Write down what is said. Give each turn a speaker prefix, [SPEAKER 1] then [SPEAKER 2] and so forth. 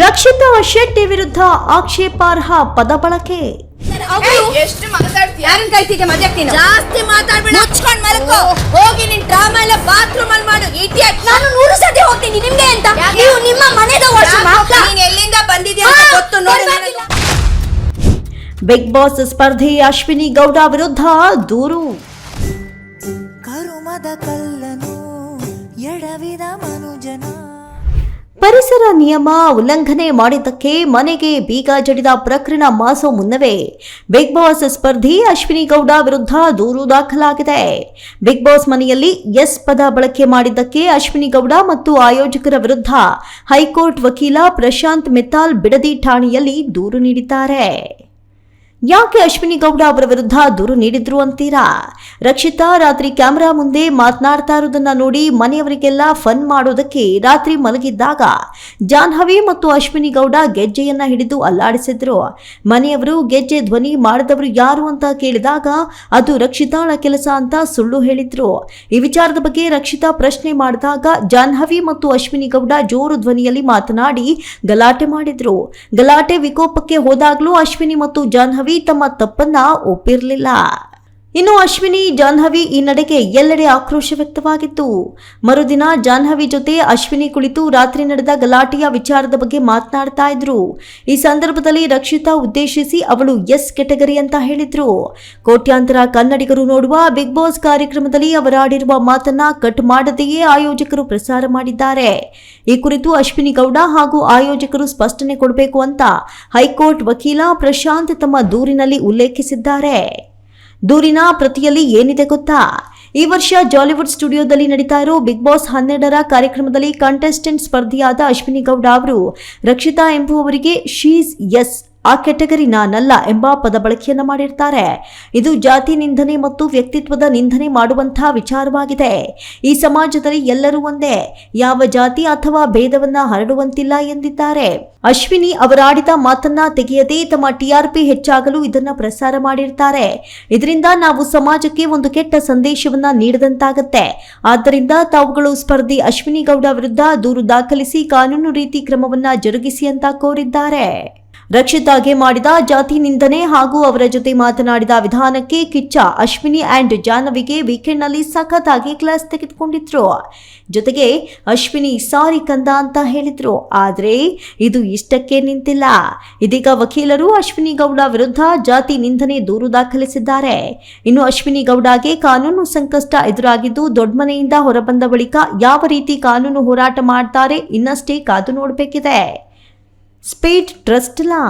[SPEAKER 1] ರಕ್ಷಿತಾ ಶೆಟ್ಟಿ ವಿರುದ್ಧ ಆಕ್ಷೇಪಾರ್ಹ ಪದ ಬಳಕೆ.
[SPEAKER 2] ಎಷ್ಟು ಮಾತಾಡ್ತೀಯ? ಯಾರನ್ನ ಕೈತಿಗೆ ಮಜಾಕ್ತಿನ? ಜಾಸ್ತಿ ಮಾತಾಡ್ಬೇಡ. ಮುಚ್ಕೊಂಡು ಮಲ್ಕೋ. ಹೋಗಿ ನಿನ್ ಡ್ರಾಮಾ ಎಲ್ಲ ಬಾತ್ರೂಮ್ ಅಲ್ಲಿ ಮಾಡು. ಇಡಿಯಟ್. ನಾನು 100 ಸತಿ ಹೋಗ್ತೀನಿ. ನಿಮ್ಗೆ ಅಂತ? ನೀವು ನಿಮ್ಮ ಮನೆದ ವಾಶ್ರೂಮ್ ಹಾಕ್ಲಾ? ನೀನು ಎಲ್ಲಿಂದ ಬಂದಿದ್ದೀಯ ಅಂತ ಗೊತ್ತು ನೋಡಿ.
[SPEAKER 1] ಬಿಗ್ ಬಾಸ್ ಸ್ಪರ್ಧಿ ಅಶ್ವಿನಿ ಗೌಡ ವಿರುದ್ಧ ದೂರು.
[SPEAKER 3] ಕರುಮದ ಕಲ್ಲನು ಎಡವಿದ ಮನುಜನ.
[SPEAKER 1] ಪರಿಸರ ನಿಯಮ ಉಲ್ಲಂಘನೆ ಮಾಡಿದ್ದಕ್ಕೆ ಮನೆಗೆ ಬೀಗ ಜಡಿದ ಪ್ರಕರಣ ಮಾಸೋ ಮುನ್ನವೇ ಬಿಗ್ ಬಾಸ್ ಸ್ಪರ್ಧಿ ಅಶ್ವಿನಿ ಗೌಡ ವಿರುದ್ಧ ದೂರು ದಾಖಲಾಗಿದೆ. ಬಿಗ್ ಬಾಸ್ ಮನೆಯಲ್ಲಿ ಎಸ್ ಪದ ಬಳಕೆ ಮಾಡಿದ್ದಕ್ಕೆ ಅಶ್ವಿನಿ ಗೌಡ ಮತ್ತು ಆಯೋಜಕರ ವಿರುದ್ಧ ಹೈಕೋರ್ಟ್ ವಕೀಲ ಪ್ರಶಾಂತ್ ಮಿತ್ತಾಲ್ ಬಿಡದಿ ಠಾಣೆಯಲ್ಲಿ ದೂರು ನೀಡಿದ್ದಾರೆ. ಯಾಕೆ ಅಶ್ವಿನಿ ಗೌಡ ಅವರ ವಿರುದ್ಧ ದೂರು ನೀಡಿದ್ರು ಅಂತೀರಾ? ರಕ್ಷಿತಾ ರಾತ್ರಿ ಕ್ಯಾಮೆರಾ ಮುಂದೆ ಮಾತನಾಡ್ತಾ ಇರೋದನ್ನ ನೋಡಿ ಮನೆಯವರಿಗೆಲ್ಲ ಫನ್ ಮಾಡೋದಕ್ಕೆ ರಾತ್ರಿ ಮಲಗಿದ್ದಾಗ ಜಾಹ್ನವಿ ಮತ್ತು ಅಶ್ವಿನಿ ಗೌಡ ಗೆಜ್ಜೆಯನ್ನ ಹಿಡಿದು ಅಲ್ಲಾಡಿಸಿದ್ರು. ಮನೆಯವರು ಗೆಜ್ಜೆ ಧ್ವನಿ ಮಾಡಿದವರು ಯಾರು ಅಂತ ಕೇಳಿದಾಗ ಅದು ರಕ್ಷಿತಾಳ ಕೆಲಸ ಅಂತ ಸುಳ್ಳು ಹೇಳಿದ್ರು. ಈ ವಿಚಾರದ ಬಗ್ಗೆ ರಕ್ಷಿತಾ ಪ್ರಶ್ನೆ ಮಾಡಿದಾಗ ಜಾಹ್ನವಿ ಮತ್ತು ಅಶ್ವಿನಿ ಗೌಡ ಜೋರು ಧ್ವನಿಯಲ್ಲಿ ಮಾತನಾಡಿ ಗಲಾಟೆ ಮಾಡಿದ್ರು. ಗಲಾಟೆ ವಿಕೋಪಕ್ಕೆ ಹೋದಾಗಲೂ ಅಶ್ವಿನಿ ಮತ್ತು ಜಾಹ್ನವಿ ತಮ್ಮ ತಪ್ಪನ್ನ ಒಪ್ಪಿರಲಿಲ್ಲ. ಇನ್ನು ಅಶ್ವಿನಿ ಜಾಹ್ನವಿ ಈ ನಡೆಗೆ ಎಲ್ಲೆಡೆ ಆಕ್ರೋಶ ವ್ಯಕ್ತವಾಗಿತ್ತು. ಮರುದಿನ ಜಾಹ್ನವಿ ಜೊತೆ ಅಶ್ವಿನಿ ಕುಳಿತು ರಾತ್ರಿ ನಡೆದ ಗಲಾಟೆಯ ವಿಚಾರದ ಬಗ್ಗೆ ಮಾತನಾಡ್ತಾ ಇದ್ರು. ಈ ಸಂದರ್ಭದಲ್ಲಿ ರಕ್ಷಿತಾ ಉದ್ದೇಶಿಸಿ ಅವಳು ಎಸ್ ಕೆಟಗರಿ ಅಂತ ಹೇಳಿದ್ರು. ಕೋಟ್ಯಾಂತರ ಕನ್ನಡಿಗರು ನೋಡುವ ಬಿಗ್ ಬಾಸ್ ಕಾರ್ಯಕ್ರಮದಲ್ಲಿ ಅವರಾಡಿರುವ ಮಾತನ್ನ ಕಟ್ ಮಾಡದೆಯೇ ಆಯೋಜಕರು ಪ್ರಸಾರ ಮಾಡಿದ್ದಾರೆ. ಈ ಕುರಿತು ಅಶ್ವಿನಿ ಗೌಡ ಹಾಗೂ ಆಯೋಜಕರು ಸ್ಪಷ್ಟನೆ ಕೊಡಬೇಕು ಅಂತ ಹೈಕೋರ್ಟ್ ವಕೀಲ ಪ್ರಶಾಂತ್ ತಮ್ಮ ದೂರಿನಲ್ಲಿ ಉಲ್ಲೇಖಿಸಿದ್ದಾರೆ. ದೂರಿನ ಪ್ರತಿಯಲ್ಲಿ ಏನಿದೆ ಗೊತ್ತಾ? ಈ ವರ್ಷ ಜಾಲಿವುಡ್ ಸ್ಟುಡಿಯೋದಲ್ಲಿ ನಡೀತಾ ಇರೋ ಬಿಗ್ ಬಾಸ್ 12ರ ಕಾರ್ಯಕ್ರಮದಲ್ಲಿ ಕಂಟೆಸ್ಟೆಂಟ್ ಸ್ಪರ್ಧಿಯಾದ ಅಶ್ವಿನಿ ಗೌಡ ಅವರು ರಕ್ಷಿತಾ ಎಂಬುವವರಿಗೆ ಶೀಸ್ ಎಸ್ ಆ ಕೆಟಗರಿ ನಾನಲ್ಲ ಎಂಬ ಪದ ಬಳಕೆಯನ್ನ ಮಾಡಿರ್ತಾರೆ. ಇದು ಜಾತಿ ನಿಂದನೆ ಮತ್ತು ವ್ಯಕ್ತಿತ್ವದ ನಿಂದನೆ ಮಾಡುವಂತಹ ವಿಚಾರವಾಗಿದೆ. ಈ ಸಮಾಜದಲ್ಲಿ ಎಲ್ಲರೂ ಒಂದೇ, ಯಾವ ಜಾತಿ ಅಥವಾ ಭೇದವನ್ನ ಹರಡುವಂತಿಲ್ಲ ಎಂದಿದ್ದಾರೆ. ಅಶ್ವಿನಿ ಅವರಾಡಿದ ಮಾತನ್ನ ತೆಗೆಯದೇ ತಮ್ಮ TRP ಹೆಚ್ಚಾಗಲು ಇದನ್ನ ಪ್ರಸಾರ ಮಾಡಿರ್ತಾರೆ. ಇದರಿಂದ ನಾವು ಸಮಾಜಕ್ಕೆ ಒಂದು ಕೆಟ್ಟ ಸಂದೇಶವನ್ನ ನೀಡಿದಂತಾಗತ್ತೆ. ಆದ್ದರಿಂದ ತಾವುಗಳು ಸ್ಪರ್ಧಿ ಅಶ್ವಿನಿ ಗೌಡ ವಿರುದ್ಧ ದೂರು ದಾಖಲಿಸಿ ಕಾನೂನು ರೀತಿ ಕ್ರಮವನ್ನ ಜರುಗಿಸಿ ಅಂತ ಕೋರಿದ್ದಾರೆ. ರಕ್ಷಿತಾಗೆ ಮಾಡಿದ ಜಾತಿ ನಿಂದನೆ ಹಾಗೂ ಅವರ ಜೊತೆ ಮಾತನಾಡಿದ ವಿಧಾನಕ್ಕೆ ಕಿಚ್ಚ ಅಶ್ವಿನಿ ಅಂಡ್ ಜಾಹ್ನವಿಗೆ ವೀಕೆಂಡ್ನಲ್ಲಿ ಸಖತ್ತಾಗಿ ಕ್ಲಾಸ್ ತೆಗೆದುಕೊಂಡಿದ್ರು. ಜೊತೆಗೆ ಅಶ್ವಿನಿ ಸಾರಿ ಕಂದ ಅಂತ ಹೇಳಿದ್ರು. ಆದ್ರೆ ಇದು ಇಷ್ಟಕ್ಕೆ ನಿಂತಿಲ್ಲ. ಇದೀಗ ವಕೀಲರು ಅಶ್ವಿನಿ ಗೌಡ ವಿರುದ್ಧ ಜಾತಿ ನಿಂದನೆ ದೂರು ದಾಖಲಿಸಿದ್ದಾರೆ. ಇನ್ನು ಅಶ್ವಿನಿ ಗೌಡಗೆ ಕಾನೂನು ಸಂಕಷ್ಟ ಎದುರಾಗಿದ್ದು ದೊಡ್ಡಮನೆಯಿಂದ ಹೊರಬಂದ ಬಳಿಕ ಯಾವ ರೀತಿ ಕಾನೂನು ಹೋರಾಟ ಮಾಡ್ತಾರೆ ಇನ್ನಷ್ಟೇ ಕಾದು ನೋಡಬೇಕಿದೆ. ಸ್ಪೀಡ್ ಟ್ರಸ್ಟ್ ಲಾ